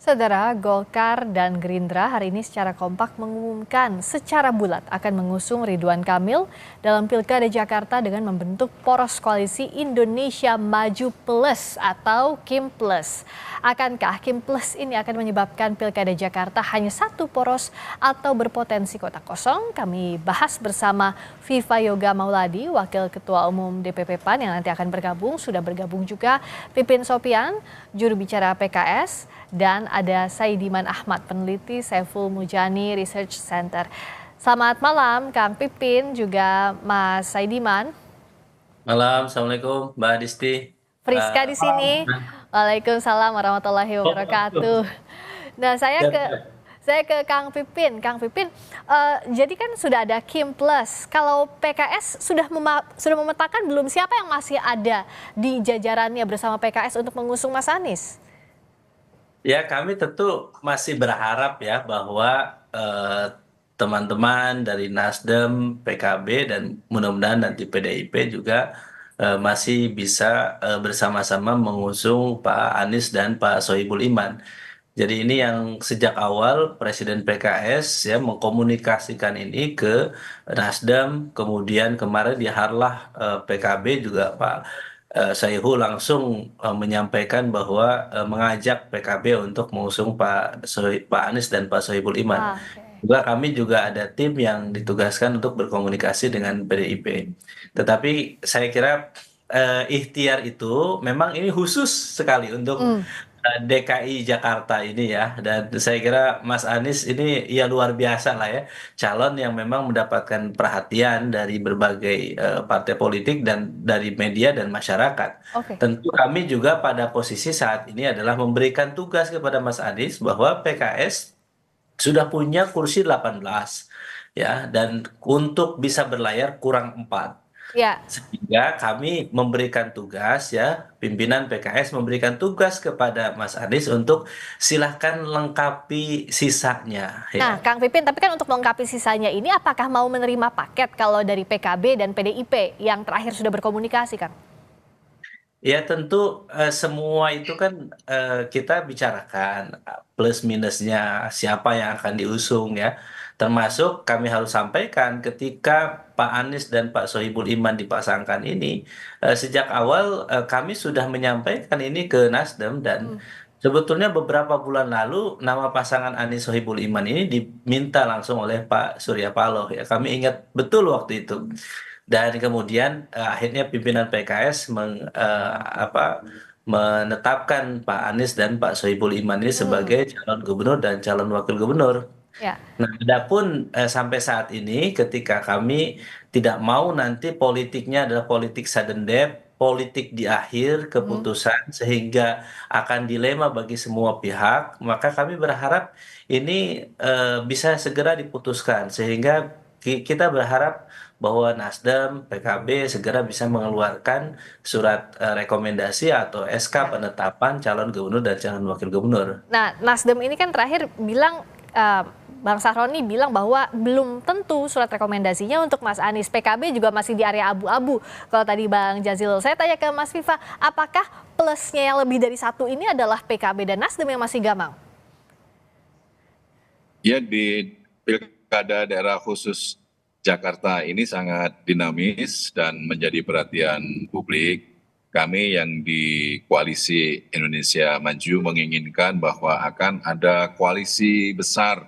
Saudara, Golkar dan Gerindra hari ini secara kompak mengumumkan secara bulat akan mengusung Ridwan Kamil dalam Pilkada Jakarta dengan membentuk poros koalisi Indonesia Maju Plus atau Kim Plus. Akankah Kim Plus ini akan menyebabkan Pilkada Jakarta hanya satu poros atau berpotensi kotak kosong? Kami bahas bersama Viva Yoga Mauladi, Wakil Ketua Umum DPP PAN yang nanti akan bergabung. Sudah bergabung juga Pipin Sopian, juru bicara PKS, dan ada Saidiman Ahmad, peneliti Saiful Mujani Research Center. Selamat malam Kang Pipin, juga Mas Saidiman. Malam, Assalamualaikum Mbak Disti. Friska di sini. Malam. Waalaikumsalam warahmatullahi wabarakatuh. Nah, saya ke Kang Pipin. Kang Pipin, jadi kan sudah ada Kim Plus. Kalau PKS sudah memetakan belum siapa yang masih ada di jajarannya bersama PKS untuk mengusung Mas Anies? Ya, kami tentu masih berharap ya bahwa teman-teman dari Nasdem, PKB, dan mudah-mudahan nanti PDIP juga masih bisa bersama-sama mengusung Pak Anies dan Pak Sohibul Iman. Jadi ini yang sejak awal Presiden PKS ya mengkomunikasikan ini ke Nasdem, kemudian kemarin di Harlah PKB juga Pak Saihu langsung menyampaikan bahwa mengajak PKB untuk mengusung Pak Anies dan Pak Sohibul Iman. Ah, oke. Juga kami juga ada tim yang ditugaskan untuk berkomunikasi dengan PDIP. Tetapi saya kira ikhtiar itu memang ini khusus sekali untuk Hmm. DKI Jakarta ini ya, dan saya kira Mas Anies ini ya luar biasa lah ya, calon yang memang mendapatkan perhatian dari berbagai partai politik dan dari media dan masyarakat. Oke. Tentu kami juga pada posisi saat ini adalah memberikan tugas kepada Mas Anies bahwa PKS sudah punya kursi 18 ya, dan untuk bisa berlayar kurang 4. Ya. Sehingga kami memberikan tugas ya, pimpinan PKS memberikan tugas kepada Mas Anies untuk silahkan lengkapi sisanya Nah, ya. Kang Pipin, tapi kan untuk melengkapi sisanya ini apakah mau menerima paket kalau dari PKB dan PDIP yang terakhir sudah berkomunikasi, Kang? Ya tentu semua itu kan kita bicarakan plus minusnya siapa yang akan diusung ya. Termasuk kami harus sampaikan ketika Pak Anies dan Pak Sohibul Iman dipasangkan ini, sejak awal kami sudah menyampaikan ini ke Nasdem, dan Hmm. sebetulnya beberapa bulan lalu nama pasangan Anies Sohibul Iman ini diminta langsung oleh Pak Surya Paloh ya. Kami ingat betul waktu itu. Dan kemudian akhirnya pimpinan PKS menetapkan Pak Anies dan Pak Sohibul Iman ini Hmm. sebagai calon gubernur dan calon wakil gubernur. Ya. Nah, adapun sampai saat ini ketika kami tidak mau nanti politiknya adalah politik sudden death, politik di akhir Hmm. keputusan sehingga akan dilema bagi semua pihak, maka kami berharap ini bisa segera diputuskan sehingga kita berharap bahwa Nasdem, PKB segera bisa mengeluarkan surat rekomendasi atau SK Ya. penetapan calon gubernur dan calon wakil gubernur. Nah, Nasdem ini kan terakhir bilang, Bang Sahroni bilang bahwa belum tentu surat rekomendasinya untuk Mas Anies. PKB juga masih di area abu-abu. Kalau tadi Bang Jazilul, saya tanya ke Mas Viva, apakah plusnya yang lebih dari satu ini adalah PKB dan Nasdem yang masih gamang? Ya, di Pilkada Daerah Khusus Jakarta ini sangat dinamis dan menjadi perhatian publik. Kami yang di Koalisi Indonesia Maju menginginkan bahwa akan ada koalisi besar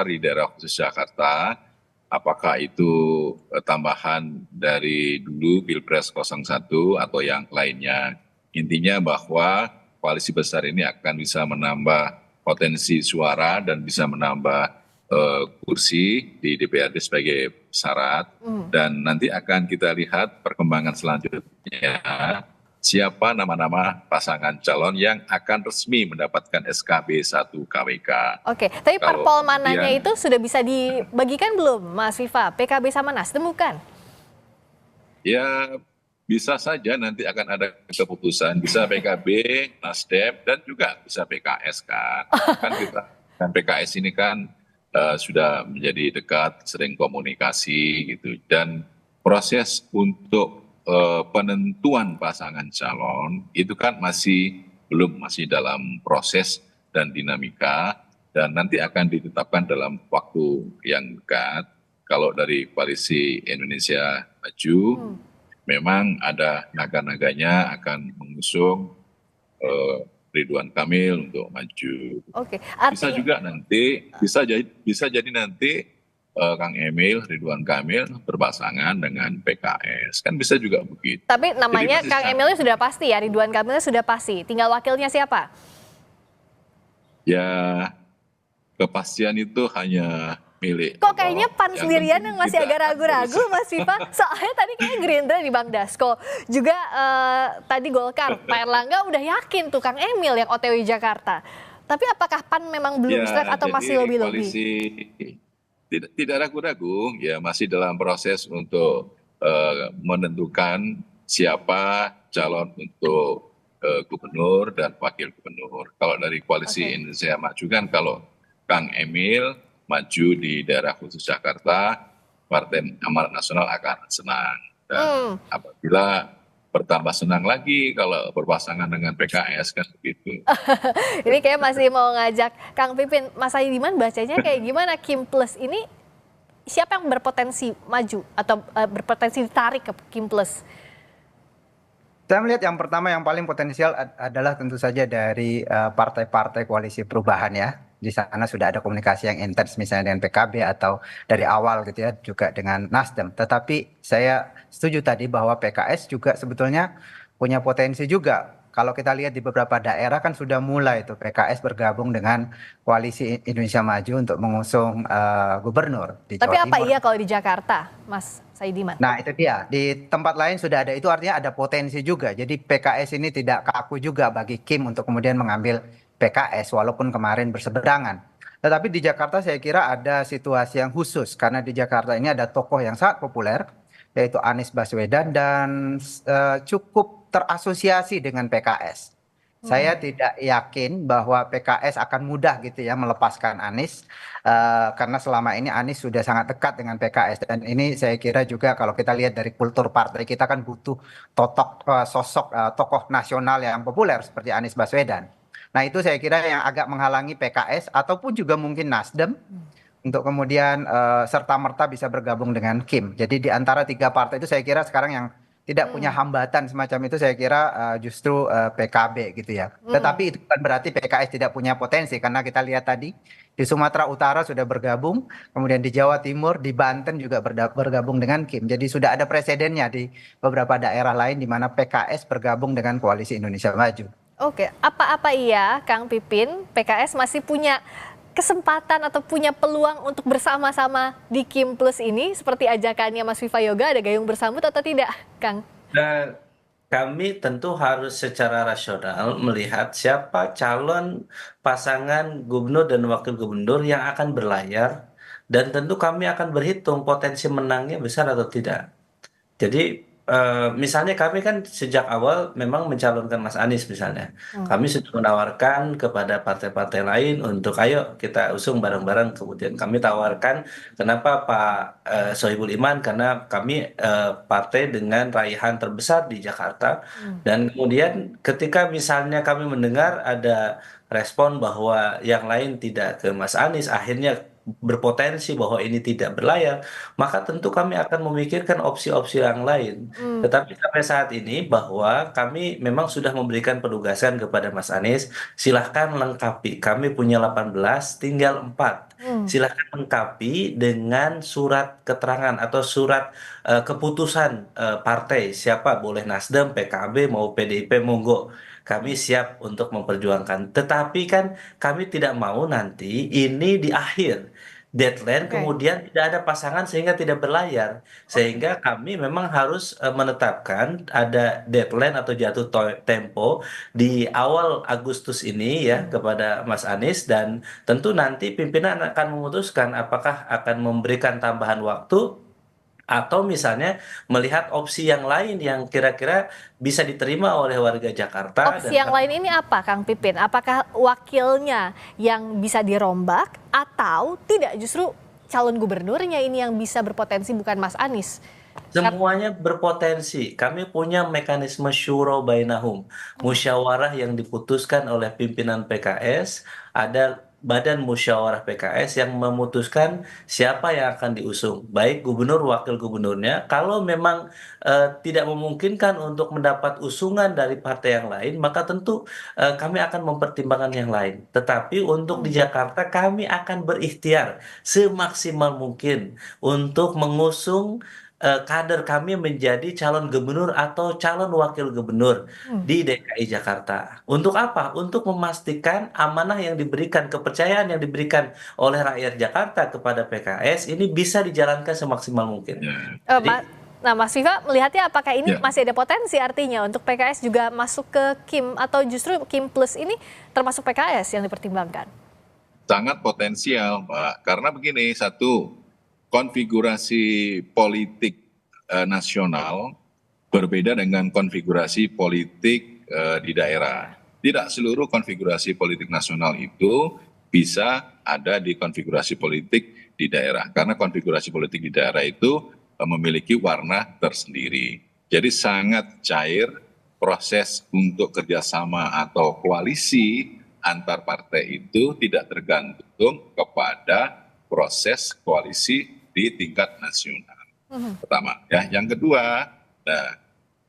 di daerah khusus Jakarta. Apakah itu tambahan dari dulu Pilpres 01 atau yang lainnya. Intinya bahwa koalisi besar ini akan bisa menambah potensi suara dan bisa menambah kursi di DPRD sebagai syarat, dan nanti akan kita lihat perkembangan selanjutnya siapa nama-nama pasangan calon yang akan resmi mendapatkan SKB 1 KWK. Oke, tapi Kalau parpol mananya kemudian itu sudah bisa dibagikan belum, Mas Viva? PKB sama Nasdem bukan? ya bisa saja nanti akan ada keputusan, bisa PKB, Nasdem, dan juga bisa PKS kan. Kan kita dan PKS ini kan sudah menjadi dekat, sering komunikasi gitu. Dan proses untuk penentuan pasangan calon itu kan masih dalam proses dan dinamika, dan nanti akan ditetapkan dalam waktu yang dekat. Kalau dari Koalisi Indonesia Maju, memang ada naga-naganya akan mengusung Ridwan Kamil untuk maju. Oke, Bisa juga nanti, bisa jadi nanti Kang Emil, Ridwan Kamil berpasangan dengan PKS. Kan bisa juga begitu. Tapi namanya Kang Emilnya sudah pasti ya, Ridwan Kamilnya sudah pasti. Tinggal wakilnya siapa? Ya, kepastian itu hanya milik. Kok kayaknya PAN sendirian yang masih agak ragu-ragu, Mas Viva? Soalnya tadi kayaknya Gerindra di Bang Dasko. Juga tadi Golkar, Pak Erlangga udah yakin tuh Kang Emil yang OTW Jakarta. Tapi apakah PAN memang belum strike atau masih lobby-lobby? Tidak ragu-ragu, ya masih dalam proses untuk menentukan siapa calon untuk gubernur dan wakil gubernur. Kalau dari Koalisi Indonesia Maju kan, kalau Kang Emil maju di daerah khusus Jakarta, Partai Amanat Nasional akan senang. Dan apabila bertambah senang lagi kalau berpasangan dengan PKS kan begitu. Ini kayak masih mau ngajak Kang Pipin, Mas Saidiman bacanya kayak gimana Kim Plus ini, siapa yang berpotensi maju atau berpotensi ditarik ke Kim Plus? Saya melihat yang pertama yang paling potensial adalah tentu saja dari partai-partai koalisi perubahan ya. Di sana sudah ada komunikasi yang intens misalnya dengan PKB atau dari awal gitu ya juga dengan Nasdem. Tetapi saya setuju tadi bahwa PKS juga sebetulnya punya potensi juga. Kalau kita lihat di beberapa daerah kan sudah mulai tuh PKS bergabung dengan Koalisi Indonesia Maju untuk mengusung gubernur di Jawa Timur. Tapi apa iya kalau di Jakarta, Mas Saidiman? Nah itu dia, di tempat lain sudah ada, itu artinya ada potensi juga. Jadi PKS ini tidak kaku juga bagi Kim untuk kemudian mengambil PKS walaupun kemarin berseberangan. Tetapi di Jakarta saya kira ada situasi yang khusus karena di Jakarta ini ada tokoh yang sangat populer yaitu Anies Baswedan dan cukup terasosiasi dengan PKS. Saya tidak yakin bahwa PKS akan mudah gitu ya melepaskan Anies karena selama ini Anies sudah sangat dekat dengan PKS dan ini saya kira juga kalau kita lihat dari kultur partai kita kan butuh sosok tokoh nasional yang populer seperti Anies Baswedan. Nah itu saya kira yang agak menghalangi PKS ataupun juga mungkin Nasdem untuk kemudian serta-merta bisa bergabung dengan Kim. Jadi di antara tiga partai itu saya kira sekarang yang tidak punya hambatan semacam itu saya kira justru PKB gitu ya. Tetapi itu bukan berarti PKS tidak punya potensi karena kita lihat tadi di Sumatera Utara sudah bergabung, kemudian di Jawa Timur, di Banten juga bergabung dengan Kim. Jadi sudah ada presidennya di beberapa daerah lain di mana PKS bergabung dengan Koalisi Indonesia Maju. Oke, apa-apa iya Kang Pipin, PKS masih punya kesempatan atau punya peluang untuk bersama-sama di Kim Plus ini seperti ajakannya Mas Viva Yoga, ada gayung bersambut atau tidak, Kang? Nah, kami tentu harus secara rasional melihat siapa calon pasangan gubernur dan wakil gubernur yang akan berlayar dan tentu kami akan berhitung potensi menangnya besar atau tidak. Jadi misalnya kami kan sejak awal memang mencalonkan Mas Anies misalnya. Kami sudah menawarkan kepada partai-partai lain untuk ayo kita usung bareng-bareng. Kemudian kami tawarkan kenapa Pak Sohibul Iman karena kami partai dengan raihan terbesar di Jakarta. Dan kemudian ketika misalnya kami mendengar ada respon bahwa yang lain tidak ke Mas Anies, akhirnya berpotensi bahwa ini tidak berlayar, maka tentu kami akan memikirkan opsi-opsi yang lain. Tetapi sampai saat ini bahwa kami memang sudah memberikan penugasan kepada Mas Anies, silahkan lengkapi. Kami punya 18, tinggal 4. Silahkan lengkapi dengan surat keterangan atau surat keputusan partai. Siapa boleh Nasdem, PKB, mau PDIP, monggo. Kami siap untuk memperjuangkan. Tetapi kan kami tidak mau nanti ini di akhir deadline kemudian tidak ada pasangan sehingga tidak berlayar. Sehingga kami memang harus menetapkan ada deadline atau jatuh tempo di awal Agustus ini ya kepada Mas Anies dan tentu nanti pimpinan akan memutuskan apakah akan memberikan tambahan waktu atau misalnya melihat opsi yang lain yang kira-kira bisa diterima oleh warga Jakarta. Opsi yang lain ini apa, Kang Pipin? Apakah wakilnya yang bisa dirombak atau tidak justru calon gubernurnya ini yang bisa berpotensi bukan Mas Anies? Semuanya berpotensi. Kami punya mekanisme syuro bainahum, musyawarah yang diputuskan oleh pimpinan PKS, ada badan musyawarah PKS yang memutuskan siapa yang akan diusung, baik gubernur, wakil gubernurnya. Kalau memang tidak memungkinkan untuk mendapat usungan dari partai yang lain, maka tentu kami akan mempertimbangkan yang lain. Tetapi untuk di Jakarta kami akan berikhtiar semaksimal mungkin untuk mengusung kader kami menjadi calon gubernur atau calon wakil gubernur Hmm. di DKI Jakarta. Untuk apa? Untuk memastikan amanah yang diberikan, kepercayaan yang diberikan oleh rakyat Jakarta kepada PKS ini bisa dijalankan semaksimal mungkin. Ya, Eh, Jadi, Nah, Mas Viva melihatnya apakah ini ya. masih ada potensi artinya untuk PKS juga masuk ke Kim atau justru Kim Plus ini termasuk PKS yang dipertimbangkan? Sangat potensial, Mbak. Karena begini, satu, konfigurasi politik nasional berbeda dengan konfigurasi politik di daerah. Tidak seluruh konfigurasi politik nasional itu bisa ada di konfigurasi politik di daerah. Karena konfigurasi politik di daerah itu memiliki warna tersendiri. Jadi sangat cair proses untuk kerjasama atau koalisi antar partai itu tidak tergantung kepada proses koalisi di tingkat nasional. Pertama, ya. Yang kedua, nah,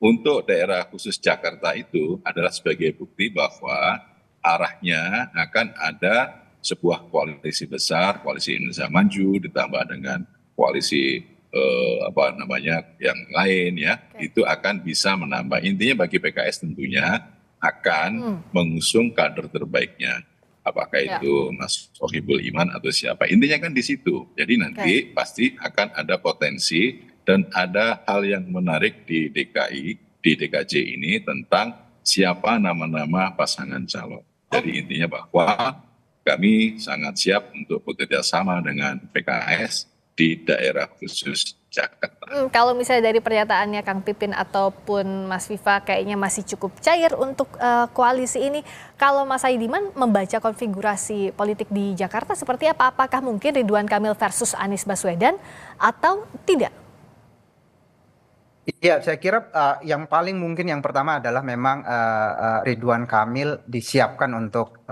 untuk daerah khusus Jakarta itu adalah sebagai bukti bahwa arahnya akan ada sebuah koalisi besar, koalisi Indonesia Maju ditambah dengan koalisi apa namanya yang lain ya, itu akan bisa menambah. Intinya bagi PKS tentunya akan mengusung kader terbaiknya. Apakah Ya. itu Mas Sohibul Iman atau siapa. Intinya kan di situ. Jadi nanti pasti akan ada potensi dan ada hal yang menarik di DKI, di DKJ ini tentang siapa nama-nama pasangan calon. Jadi intinya bahwa kami sangat siap untuk bekerja sama dengan PKS di daerah khusus Jakarta. Kalau misalnya dari pernyataannya Kang Pipin ataupun Mas Viva kayaknya masih cukup cair untuk koalisi ini. Kalau Mas Saidiman membaca konfigurasi politik di Jakarta seperti apa? Apakah mungkin Ridwan Kamil versus Anies Baswedan atau tidak? Iya, saya kira yang paling mungkin yang pertama adalah memang Ridwan Kamil disiapkan untuk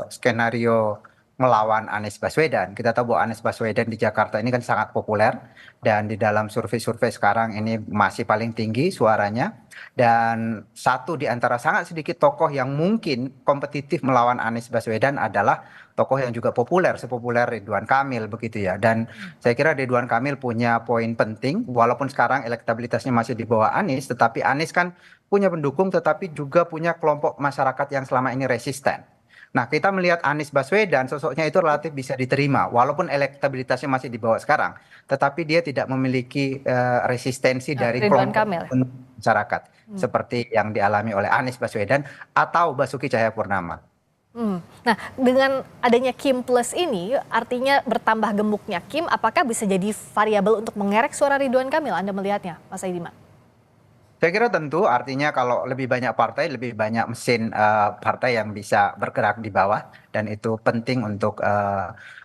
skenario melawan Anies Baswedan. Kita tahu bahwa Anies Baswedan di Jakarta ini kan sangat populer dan di dalam survei-survei sekarang ini masih paling tinggi suaranya. Dan satu di antara sangat sedikit tokoh yang mungkin kompetitif melawan Anies Baswedan adalah tokoh yang juga populer, sepopuler Ridwan Kamil begitu ya. Dan saya kira Ridwan Kamil punya poin penting, walaupun sekarang elektabilitasnya masih di bawah Anies, tetapi Anies kan punya pendukung, tetapi juga punya kelompok masyarakat yang selama ini resisten. Nah, kita melihat Anies Baswedan, sosoknya itu relatif bisa diterima, walaupun elektabilitasnya masih di bawah sekarang, tetapi dia tidak memiliki resistensi dari Ridwan kelompok Kamil. masyarakat, seperti yang dialami oleh Anies Baswedan atau Basuki Cahayapurnama. Nah, dengan adanya Kim Plus ini artinya bertambah gemuknya Kim, apakah bisa jadi variabel untuk mengerek suara Ridwan Kamil? Anda melihatnya, Mas Saidiman? Saya kira tentu artinya kalau lebih banyak partai, lebih banyak mesin partai yang bisa bergerak di bawah dan itu penting untuk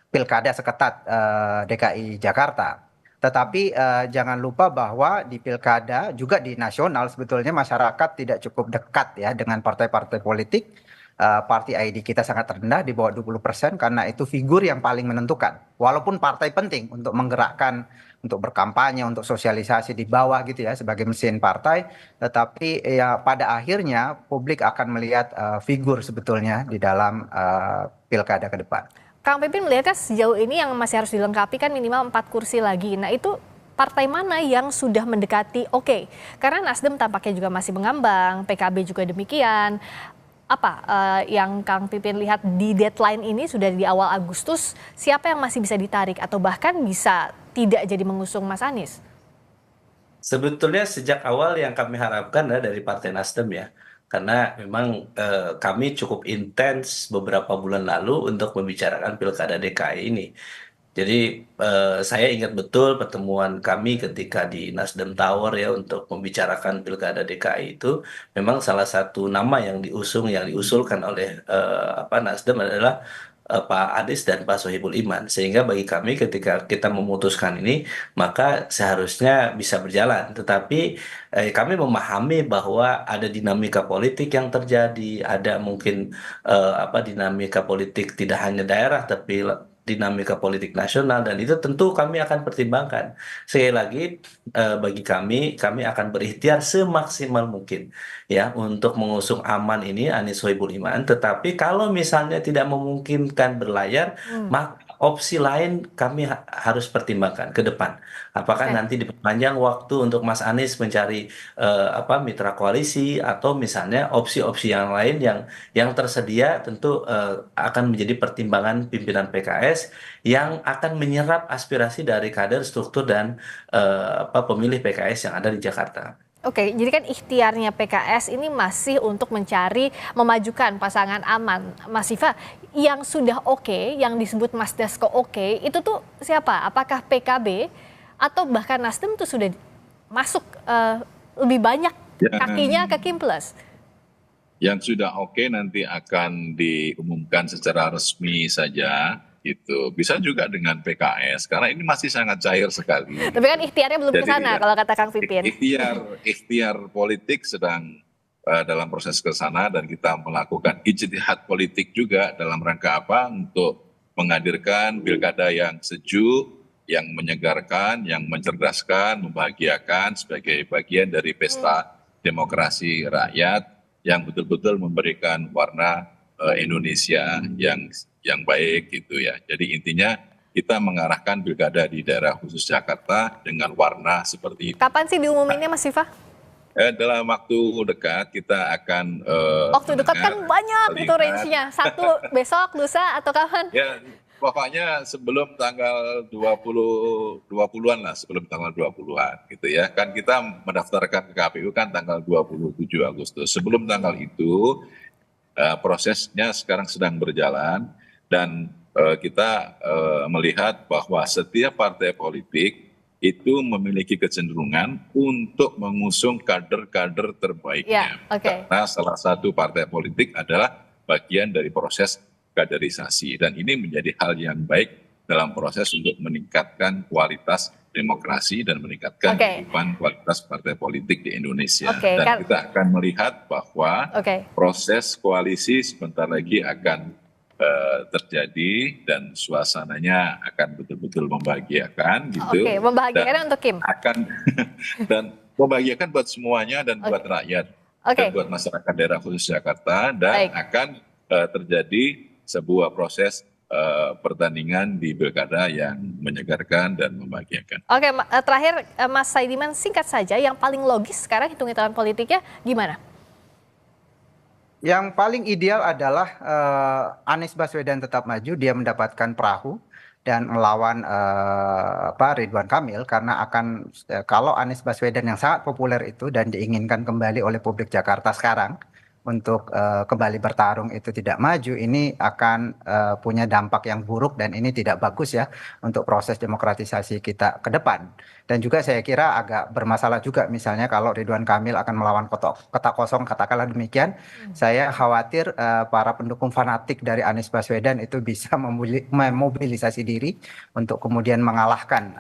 pilkada seketat DKI Jakarta. Tetapi jangan lupa bahwa di pilkada juga di nasional sebetulnya masyarakat tidak cukup dekat ya dengan partai-partai politik. Party ID kita sangat rendah di bawah 20% karena itu figur yang paling menentukan. Walaupun partai penting untuk menggerakkan, untuk berkampanye, untuk sosialisasi di bawah gitu ya sebagai mesin partai, tetapi ya pada akhirnya publik akan melihat figur sebetulnya di dalam pilkada ke depan. Kang Pipin melihatnya sejauh ini yang masih harus dilengkapi kan minimal 4 kursi lagi. Nah, itu partai mana yang sudah mendekati oke? Karena Nasdem tampaknya juga masih mengambang, PKB juga demikian. Apa yang Kang Pipin lihat di deadline ini sudah di awal Agustus, siapa yang masih bisa ditarik atau bahkan bisa tidak jadi mengusung Mas Anies? sebetulnya sejak awal yang kami harapkan adalah dari Partai Nasdem ya. Karena memang kami cukup intens beberapa bulan lalu untuk membicarakan Pilkada DKI ini. Jadi saya ingat betul pertemuan kami ketika di Nasdem Tower ya untuk membicarakan Pilkada DKI itu memang salah satu nama yang diusulkan oleh Nasdem adalah Pak Anies dan Pak Sohibul Iman. Sehingga bagi kami ketika kita memutuskan ini, maka seharusnya bisa berjalan. Tetapi kami memahami bahwa ada dinamika politik yang terjadi, ada mungkin dinamika politik tidak hanya daerah, tapi dinamika politik nasional, dan itu tentu kami akan pertimbangkan. Sekali lagi, bagi kami akan berikhtiar semaksimal mungkin ya untuk mengusung aman ini Anies Sohibul Iman. Tetapi kalau misalnya tidak memungkinkan berlayar, maka opsi lain kami harus pertimbangkan ke depan. Apakah Oke. nanti diperpanjang waktu untuk Mas Anies mencari mitra koalisi, atau misalnya opsi-opsi yang lain yang tersedia, tentu akan menjadi pertimbangan pimpinan PKS yang akan menyerap aspirasi dari kader, struktur, dan pemilih PKS yang ada di Jakarta. Oke, jadi kan ikhtiarnya PKS ini masih untuk mencari memajukan pasangan aman. Mas Viva, yang sudah oke, yang disebut Mas Dasko oke, itu tuh siapa? Apakah PKB atau bahkan Nasdem tuh sudah masuk lebih banyak kakinya ke Kim Plus? Yang sudah oke nanti akan diumumkan secara resmi saja. Gitu. Bisa juga dengan PKS, karena ini masih sangat cair sekali. Tapi kan ikhtiarnya belum ke sana, kalau kata Kang Pipin. Ikhtiar politik sedang dalam proses ke sana, dan kita melakukan ijtihad politik juga dalam rangka apa? Untuk menghadirkan pilkada yang sejuk, yang menyegarkan, yang mencerdaskan, membahagiakan sebagai bagian dari pesta demokrasi rakyat yang betul-betul memberikan warna Indonesia yang baik gitu ya. Jadi intinya kita mengarahkan pilkada di daerah khusus Jakarta dengan warna seperti itu. Kapan sih diumuminnya, Mas Viva? Dalam waktu dekat kita akan waktu dekat kan banyak itu range-nya. Satu besok, lusa, atau kapan? Ya, pokoknya sebelum tanggal 20-an lah, sebelum tanggal 20-an gitu ya. Kan kita mendaftarkan ke KPU kan tanggal 27 Agustus. Sebelum tanggal itu prosesnya sekarang sedang berjalan, dan kita melihat bahwa setiap partai politik itu memiliki kecenderungan untuk mengusung kader-kader terbaiknya. Karena salah satu partai politik adalah bagian dari proses kaderisasi, dan ini menjadi hal yang baik dalam proses untuk meningkatkan kualitas demokrasi dan meningkatkan kehidupan kualitas partai politik di Indonesia. Dan kita akan melihat bahwa proses koalisi sebentar lagi akan terjadi, dan suasananya akan betul-betul membahagiakan gitu. Membahagiakan untuk Kim. Dan membahagiakan buat semuanya dan buat rakyat, dan buat masyarakat daerah khusus Jakarta, dan akan terjadi sebuah proses pertandingan di pilkada yang menyegarkan dan membahagiakan. Oke, terakhir Mas Saidiman, singkat saja, yang paling logis sekarang hitung-hitungan politiknya gimana? Yang paling ideal adalah Anies Baswedan tetap maju, dia mendapatkan perahu dan melawan Ridwan Kamil, karena akan kalau Anies Baswedan yang sangat populer itu dan diinginkan kembali oleh publik Jakarta sekarang untuk kembali bertarung itu tidak maju, ini akan punya dampak yang buruk, dan ini tidak bagus ya untuk proses demokratisasi kita ke depan. Dan juga saya kira agak bermasalah juga misalnya kalau Ridwan Kamil akan melawan kotak kosong, katakanlah demikian. Saya khawatir para pendukung fanatik dari Anies Baswedan itu bisa memobilisasi diri untuk kemudian mengalahkan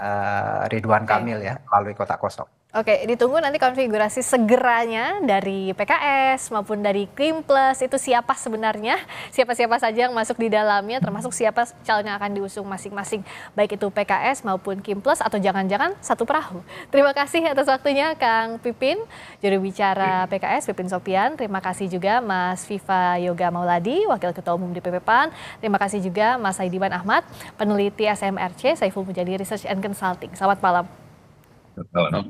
Ridwan Kamil ya melalui kotak kosong. Oke, ditunggu nanti konfigurasi segeranya dari PKS maupun dari Kim Plus, itu siapa sebenarnya, siapa-siapa saja yang masuk di dalamnya, termasuk siapa calon yang akan diusung masing-masing, baik itu PKS maupun Kim Plus, atau jangan-jangan satu perahu. Terima kasih atas waktunya Kang Pipin, juru bicara PKS Pipin Sopian. Terima kasih juga Mas Viva Yoga Mauladi, Wakil Ketua Umum DPP PAN. Terima kasih juga Mas Saidiman Ahmad, peneliti SMRC Saiful Mujadi Research and Consulting. Selamat malam. Selamat malam.